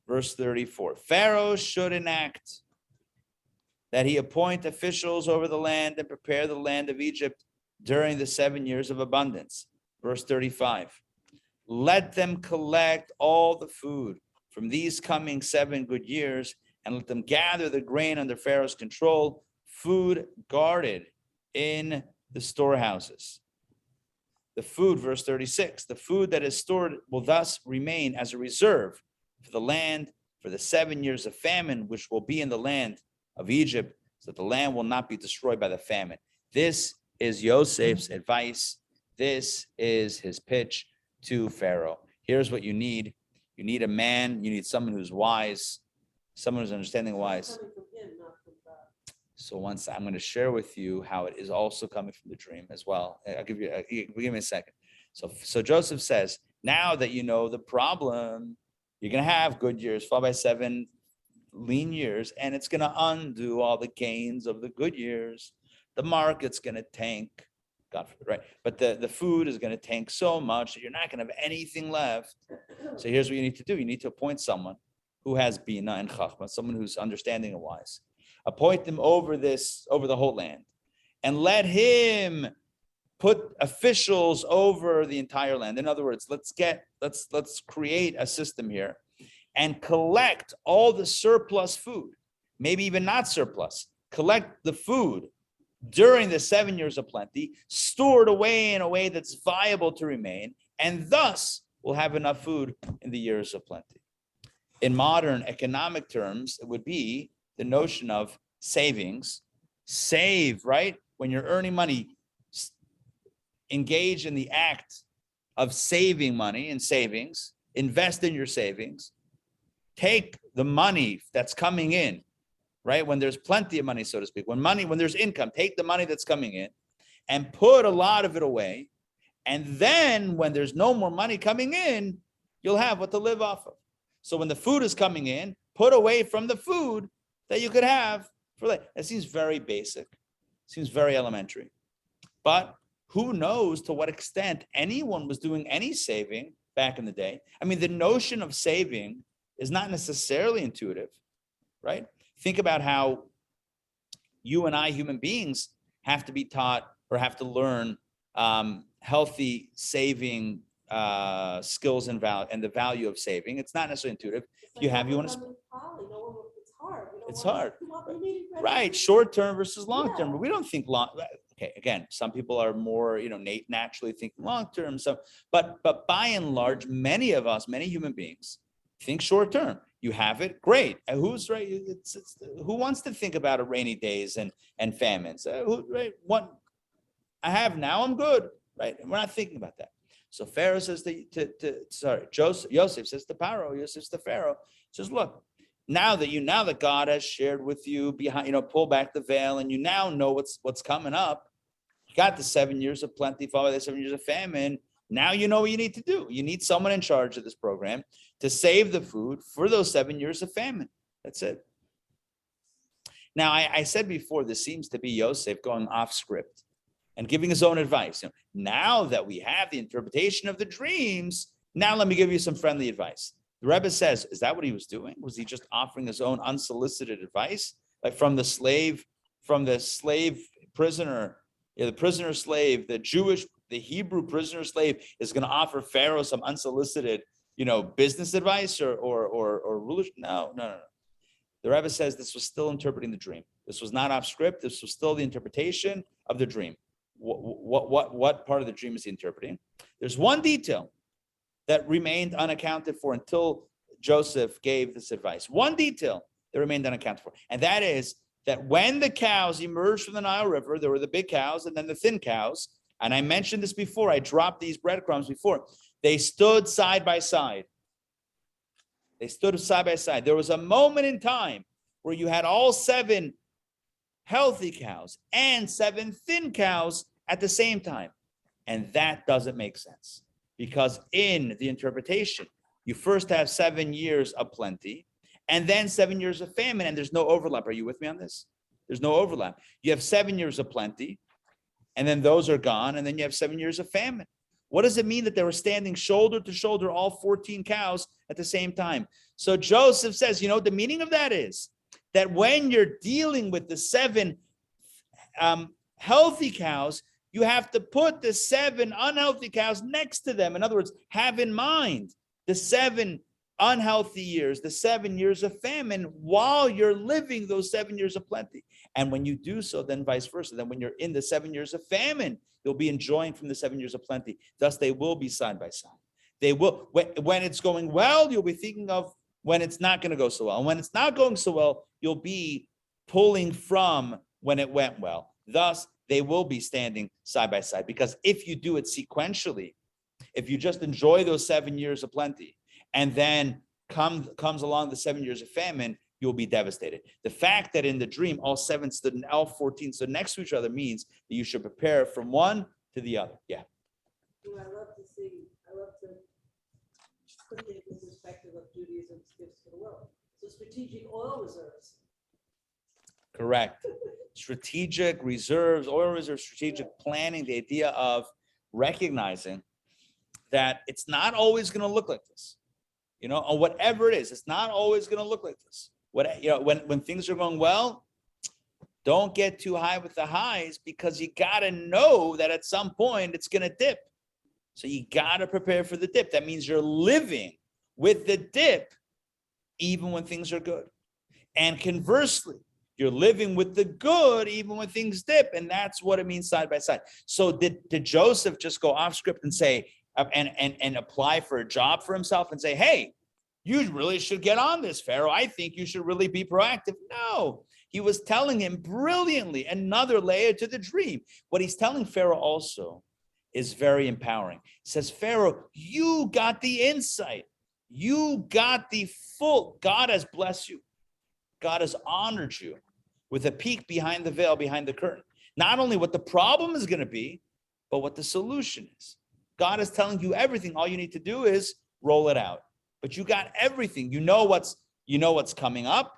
Verse 34, Pharaoh should enact that he appoint officials over the land and prepare the land of Egypt during the 7 years of abundance. Verse 35, let them collect all the food from these coming 7 good years, and let them gather the grain under Pharaoh's control, food guarded in the storehouses. The food, verse 36, the food that is stored will thus remain as a reserve for the land for the 7 years of famine, which will be in the land of Egypt, so that the land will not be destroyed by the famine. This is Yosef's advice. This is his pitch to Pharaoh. Here's what you need. You need a man, you need someone who's wise, someone who's understanding wise. Coming from him, not from God. So once I'm going to share with you how it is also coming from the dream as well. I'll give me a second. So Joseph says, now that you know the problem, you're going to have good years, followed by 7 lean years, and it's going to undo all the gains of the good years. The market's going to tank, God forbid, right? But the food is going to tank so much that you're not going to have anything left. So here's what you need to do. You need to appoint someone who has bina and chachma, someone who's understanding and wise. Appoint them over the whole land, and let him put officials over the entire land. In other words, let's create a system here and collect all the surplus food, maybe even not surplus, collect the food during the 7 years of plenty, stored away in a way that's viable to remain, and thus we'll have enough food in the years of plenty. In modern economic terms, it would be the notion of savings. Save, right? When you're earning money, engage in the act of saving money and savings, invest in your savings, take the money that's coming in, right? When there's plenty of money, so to speak, when there's income, take the money that's coming in and put a lot of it away. And then when there's no more money coming in, you'll have what to live off of. So when the food is coming in, put away from the food that you could have for later. That seems very basic, seems very elementary. But who knows to what extent anyone was doing any saving back in the day? I mean, the notion of saving is not necessarily intuitive, right? Think about how you and I, human beings, have to be taught or have to learn healthy saving skills and the value of saving. It's not necessarily intuitive. It's hard. It's hard. Right. Short term versus long term. But we don't think long. Okay. Again, some people are more, naturally thinking long term. So, but by and large, many of us, many human beings, think short term. You have it, great. And who's right? Who wants to think about rainy days and famines? What I have now, I'm good, right? And we're not thinking about that. So Pharaoh says Yosef says to Pharaoh, Yosef says to Pharaoh, says, look, now that God has shared with you behind, pull back the veil, and you now know what's coming up. You got the 7 years of plenty, followed by the 7 years of famine. Now you know what you need to do. You need someone in charge of this program to save the food for those 7 years of famine. That's it. Now, I said before, this seems to be Yosef going off script and giving his own advice. Now that we have the interpretation of the dreams, now let me give you some friendly advice. The Rebbe says, is that what he was doing? Was he just offering his own unsolicited advice? Like from the slave prisoner, the prisoner slave, the Hebrew prisoner slave is going to offer Pharaoh some unsolicited, business advice or rulership? No. The Rebbe says this was still interpreting the dream. This was not off script. This was still the interpretation of the dream. What part of the dream is he interpreting? There's one detail that remained unaccounted for until Joseph gave this advice. One detail that remained unaccounted for, and that is that when the cows emerged from the Nile River, there were the big cows and then the thin cows. And I mentioned this before. I dropped these breadcrumbs before. They stood side by side. There was a moment in time where you had all 7 healthy cows and 7 thin cows at the same time. And that doesn't make sense, because in the interpretation, you first have 7 years of plenty, and then 7 years of famine, and there's no overlap. Are you with me on this? There's no overlap. You have 7 years of plenty, and then those are gone, and then you have 7 years of famine. What does it mean that they were standing shoulder to shoulder, all 14 cows at the same time? So Joseph says, you know, the meaning of that is that when you're dealing with the 7 healthy cows, you have to put the 7 unhealthy cows next to them. In other words, have in mind the 7 unhealthy years, the 7 years of famine, while you're living those 7 years of plenty. And when you do so, then vice versa. Then when you're in the 7 years of famine, you'll be enjoying from the 7 years of plenty. Thus, they will be side by side. They will, when it's going well, you'll be thinking of when it's not going to go so well. And when it's not going so well, you'll be pulling from when it went well. Thus, they will be standing side by side. Because if you do it sequentially, if you just enjoy those 7 years of plenty, and then comes along the 7 years of famine, you'll be devastated. The fact that in the dream, all 14 stood next to each other means that you should prepare from one to the other. Yeah. I love to put things in perspective of Judaism's gifts to the world. So strategic oil reserves. Correct. Strategic reserves, oil reserves, strategic planning, the idea of recognizing that it's not always going to look like this. You know, or whatever it is, it's not always going to look like this. When things are going well, don't get too high with the highs, because you got to know that at some point it's going to dip. So you got to prepare for the dip. That means you're living with the dip even when things are good. And conversely, you're living with the good even when things dip. And that's what it means side by side. So did Joseph just go off script and say, and apply for a job for himself and say, hey, you really should get on this, Pharaoh. I think you should really be proactive. No, he was telling him brilliantly another layer to the dream. What he's telling Pharaoh also is very empowering. He says, Pharaoh, you got the insight. You got the full, God has blessed you. God has honored you with a peek behind the veil, behind the curtain. Not only what the problem is going to be, but what the solution is. God is telling you everything. All you need to do is roll it out. But you got everything. You know what's coming up.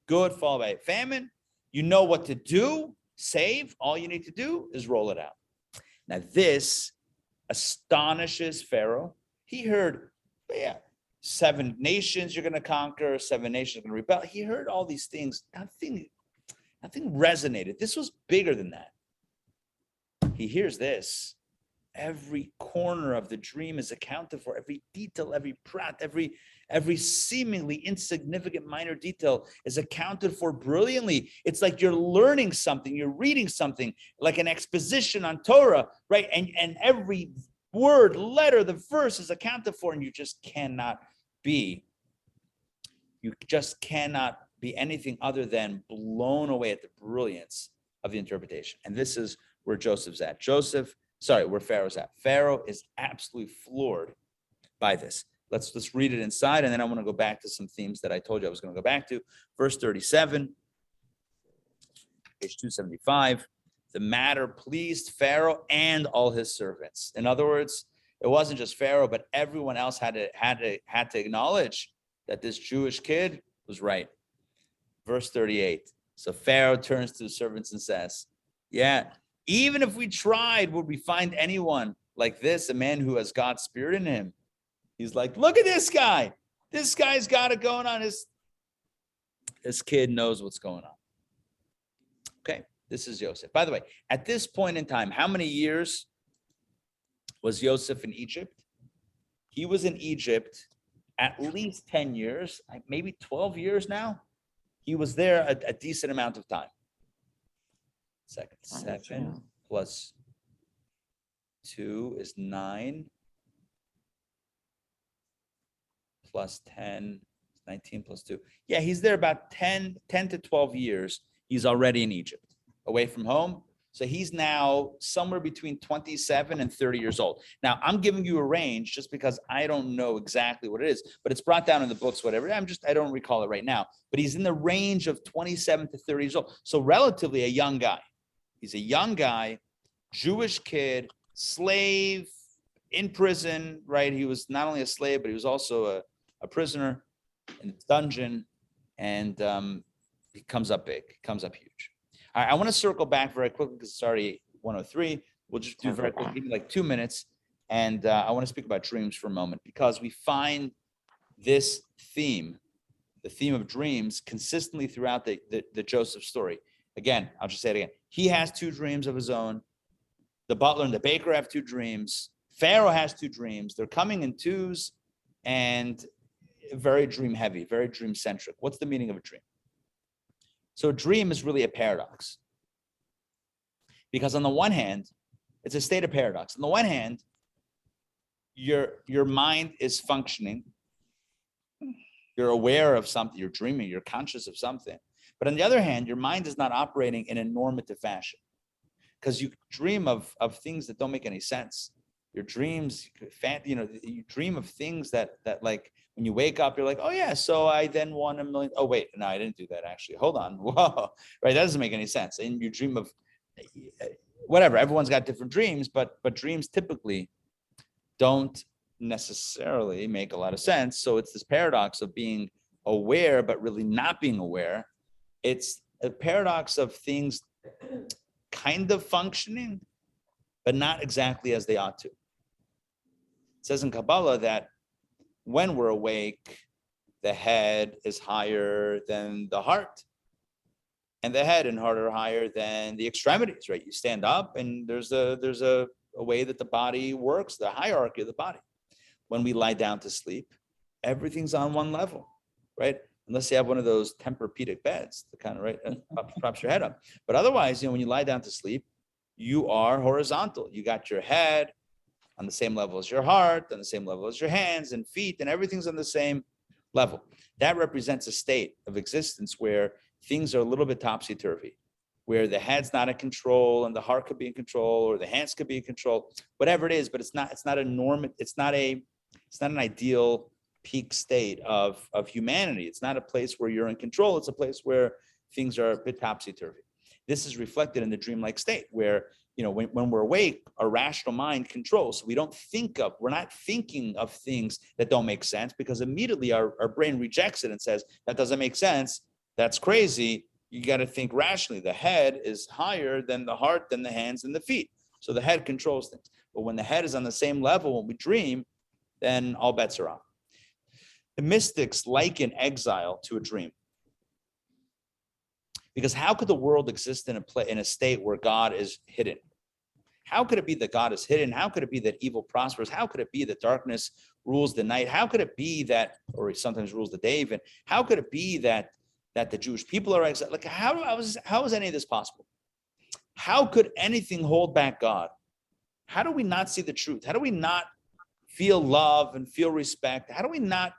Good, followed by famine. You know what to do. Save. All you need to do is roll it out. Now this astonishes Pharaoh. He heard, 7 nations you're going to conquer. 7 nations are going to rebel. He heard all these things. Nothing resonated. This was bigger than that. He hears this. Every corner of the dream is accounted for. Every detail, every prat, every seemingly insignificant minor detail is accounted for brilliantly. It's like you're learning something, you're reading something, like an exposition on Torah, right? And every word, letter, the verse is accounted for, and you just cannot be anything other than blown away at the brilliance of the interpretation. And this is where Joseph's at. Where Pharaoh's at. Pharaoh is absolutely floored by this. Let's read it inside, and then I want to go back to some themes that I told you I was going to go back to. Verse 37, page 275. The matter pleased Pharaoh and all his servants. In other words, it wasn't just Pharaoh, but everyone else had to acknowledge that this Jewish kid was right. Verse 38. So Pharaoh turns to the servants and says, even if we tried, would we find anyone like this, a man who has God's spirit in him? He's like, look at this guy. This guy's got it going on. This kid knows what's going on. Okay, this is Joseph. By the way, at this point in time, how many years was Joseph in Egypt? He was in Egypt at least 10 years, maybe 12 years now. He was there a decent amount of time. 7 plus 2 is 9. Plus 10, 19 plus 2. Yeah, he's there about 10 to 12 years. He's already in Egypt, away from home. So he's now somewhere between 27 and 30 years old. Now, I'm giving you a range just because I don't know exactly what it is, but it's brought down in the books, whatever. I don't recall it right now, but he's in the range of 27 to 30 years old. So relatively a young guy. He's a young guy, Jewish kid, slave, in prison, right? He was not only a slave, but he was also a prisoner in a dungeon. and it comes up big, comes up huge. All right, I want to circle back very quickly because it's already 1:03. We'll just do very quick, maybe like 2 minutes. And I want to speak about dreams for a moment because we find this theme, the theme of dreams, consistently throughout the Joseph story. Again, I'll just say it again. He has 2 dreams of his own. The butler and the baker have 2 dreams. Pharaoh has 2 dreams. They're coming in twos and very dream heavy, very dream centric. What's the meaning of a dream? So a dream is really a paradox. Because on the one hand, it's a state of paradox. On the one hand, your mind is functioning. You're aware of something, you're dreaming, you're conscious of something. But on the other hand, your mind is not operating in a normative fashion because you dream of things that don't make any sense. Your dreams, you dream of things that like when you wake up, you're like, oh yeah, so I then won $1 million. Oh wait, no, I didn't do that actually. Hold on, whoa, right? That doesn't make any sense. And you dream of whatever. Everyone's got different dreams, but dreams typically don't necessarily make a lot of sense. So it's this paradox of being aware, but really not being aware. It's a paradox of things kind of functioning, but not exactly as they ought to. It says in Kabbalah that when we're awake, the head is higher than the heart. And the head and heart are higher than the extremities, right? You stand up and there's a way that the body works, the hierarchy of the body. When we lie down to sleep, everything's on one level, right? Unless you have one of those Tempur-Pedic beds, the kind of, right, props your head up. But otherwise, when you lie down to sleep, you are horizontal. You got your head on the same level as your heart, on the same level as your hands and feet, and everything's on the same level. That represents a state of existence where things are a little bit topsy-turvy, where the head's not in control and the heart could be in control, or the hands could be in control, whatever it is, but it's not an ideal peak state of humanity. It's not a place where you're in control. It's a place where things are a bit topsy-turvy. This is reflected in the dreamlike state where, when we're awake, our rational mind controls. So we're not thinking of things that don't make sense because immediately our brain rejects it and says, that doesn't make sense. That's crazy. You got to think rationally. The head is higher than the heart, than the hands, and the feet. So the head controls things. But when the head is on the same level when we dream, then all bets are off. The mystics liken exile to a dream. Because how could the world exist in a state where God is hidden? How could it be that God is hidden? How could it be that evil prospers? How could it be that darkness rules the night? How could it be that, or sometimes rules the day even? How could it be that the Jewish people are exiled? Like, how is any of this possible? How could anything hold back God? How do we not see the truth? How do we not feel love and feel respect? How do we not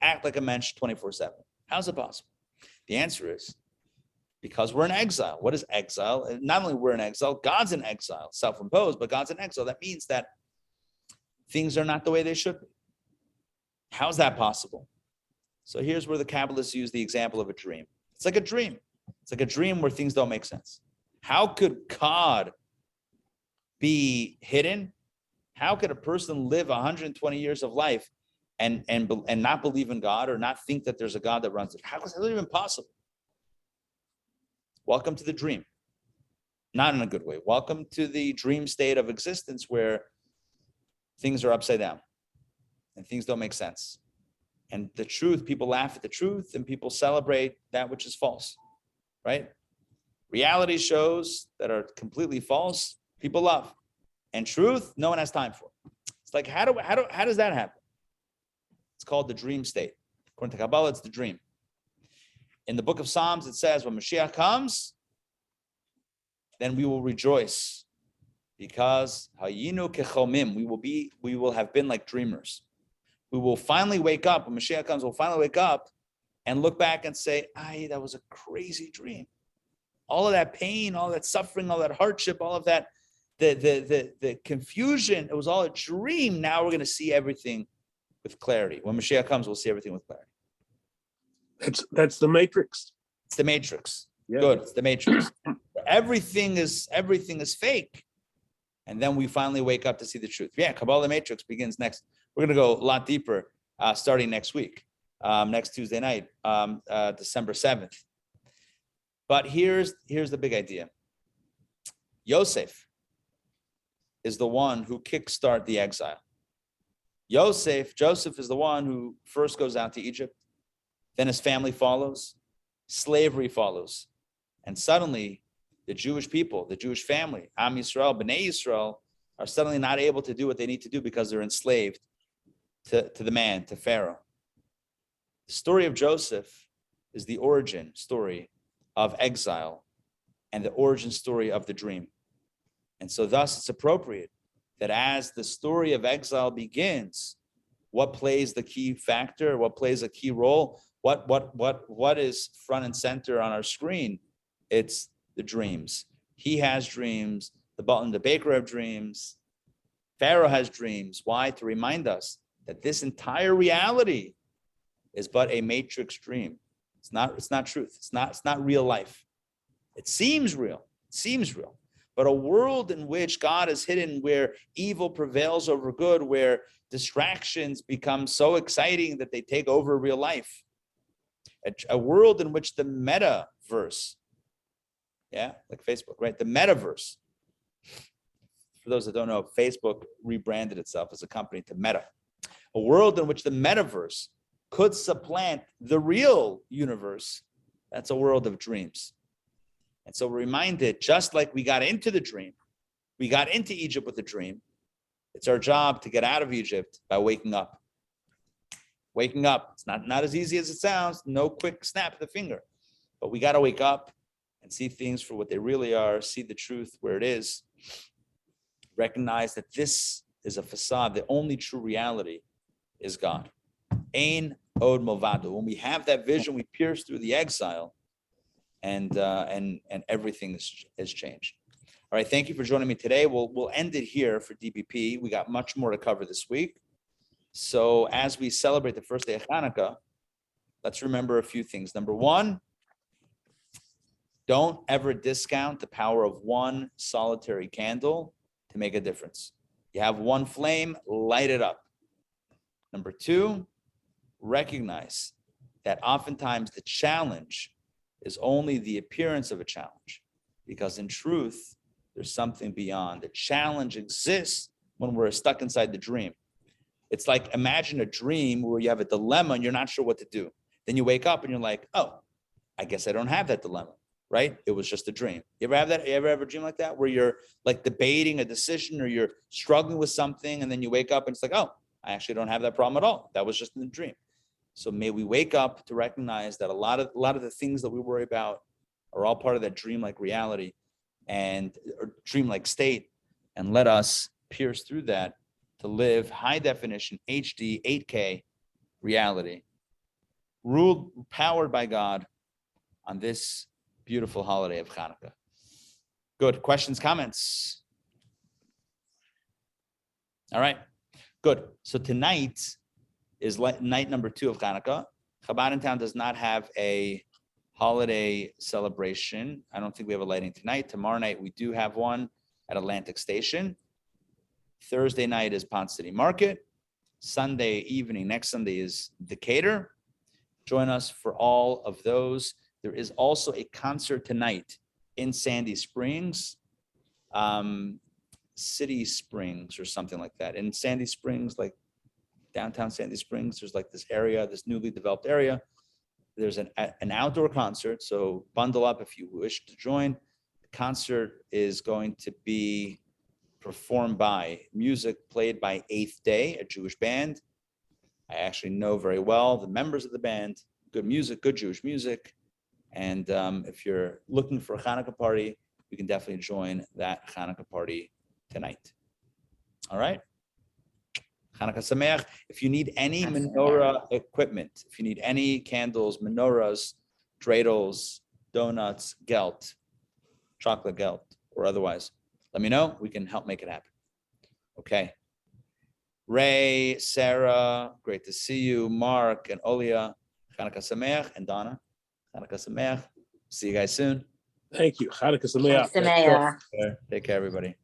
act like a mensch 24/7? How's it possible? The answer is because we're in exile. What is exile? Not only we're in exile, God's in exile, self-imposed, but God's in exile. That means that things are not the way they should be. How's that possible? So here's where the Kabbalists use the example of a dream. It's like a dream. It's like a dream where things don't make sense. How could God be hidden? How could a person live 120 years of life and not believe in God or not think that there's a God that runs it? How is that even possible? Welcome to the dream. Not in a good way. Welcome to the dream state of existence where things are upside down and things don't make sense. And the truth, people laugh at the truth and people celebrate that which is false, right? Reality shows that are completely false, people love. And truth, no one has time for. It's like, how does that happen? It's called the dream state. According to Kabbalah, it's the dream. In the book of Psalms, it says, when Mashiach comes, then we will rejoice because hayinu kechomim, we will have been like dreamers. We will finally wake up. When Mashiach comes, we'll finally wake up and look back and say, that was a crazy dream. All of that pain, all that suffering, all that hardship, all of that, the confusion, it was all a dream. Now we're going to see everything with clarity. When Mashiach comes, we'll see everything with clarity. That's the matrix. It's the matrix. Yeah. Good. It's the matrix. Everything is fake. And then we finally wake up to see the truth. Yeah, Kabbalah Matrix begins next. We're going to go a lot deeper starting next week. next Tuesday night, December 7th. But here's the big idea. Yosef is the one who kickstart the exile. Joseph is the one who first goes out to Egypt. Then his family follows. Slavery follows. And suddenly, the Jewish people, the Jewish family, Am Yisrael, Bnei Yisrael, are suddenly not able to do what they need to do because they're enslaved to the man, to Pharaoh. The story of Joseph is the origin story of exile and the origin story of the dream. And so thus it's appropriate that as the story of exile begins, what plays the key factor, what plays a key role, what is front and center on our screen? It's the dreams. He has dreams, the butler and the baker have dreams, Pharaoh has dreams. Why? To remind us that this entire reality is but a matrix dream. It's not truth. It's not real life. It seems real. But a world in which God is hidden, where evil prevails over good, where distractions become so exciting that they take over real life. A world in which the metaverse, like Facebook, right? The metaverse. For those that don't know, Facebook rebranded itself as a company to Meta. A world in which the metaverse could supplant the real universe. That's a world of dreams. And so we're reminded, just like we got into the dream, we got into Egypt with the dream, it's our job to get out of Egypt by waking up. Waking up. It's not as easy as it sounds, no quick snap of the finger. But we got to wake up and see things for what they really are, see the truth where it is, recognize that this is a facade. The only true reality is God. Ein od movado. When we have that vision, we pierce through the exile, and everything is changed. All right, thank you for joining me today. We'll end it here for DBP. We got much more to cover this week. So as we celebrate the first day of Hanukkah, let's remember a few things. Number one, don't ever discount the power of one solitary candle to make a difference. You have one flame, light it up. Number two, recognize that oftentimes the challenge is only the appearance of a challenge, because in truth, there's something beyond. The challenge exists when we're stuck inside the dream. It's like, imagine a dream where you have a dilemma and you're not sure what to do. Then you wake up and you're like, oh, I guess I don't have that dilemma, right? It was just a dream. You ever have that? You ever have a dream like that where you're like debating a decision or you're struggling with something, and then you wake up and it's like, oh, I actually don't have that problem at all. That was just in the dream. So may we wake up to recognize that a lot of the things that we worry about are all part of that dreamlike reality or dreamlike state, and let us pierce through that to live high definition HD 8K reality, ruled, powered by God on this beautiful holiday of Hanukkah. Good. Questions, comments? All right. Good. So tonight is night number 2 of Hanukkah. Chabad Intown does not have a holiday celebration. I don't think we have a lighting tonight. Tomorrow night we do have one at Atlantic Station. Thursday night is Pond City Market. Sunday evening, next Sunday, is Decatur. Join us for all of those. There is also a concert tonight in Sandy Springs, City Springs or something like that. In Sandy Springs, like downtown Sandy Springs, there's like this area, this newly developed area. There's an outdoor concert, so bundle up if you wish to join. The concert is going to be performed by music played by Eighth Day, a Jewish band. I actually know very well the members of the band. Good music, good Jewish music. And if you're looking for a Hanukkah party, you can definitely join that Hanukkah party tonight. All right? Hanukkah Sameach. If you need any menorah equipment, if you need any candles, menorahs, dreidels, donuts, gelt, chocolate gelt, or otherwise, let me know. We can help make it happen. Okay. Ray, Sarah, great to see you. Mark and Olia, Hanukkah Sameach, and Donna, Hanukkah Sameach. See you guys soon. Thank you. Hanukkah Sameach. Sameach. Take care, everybody.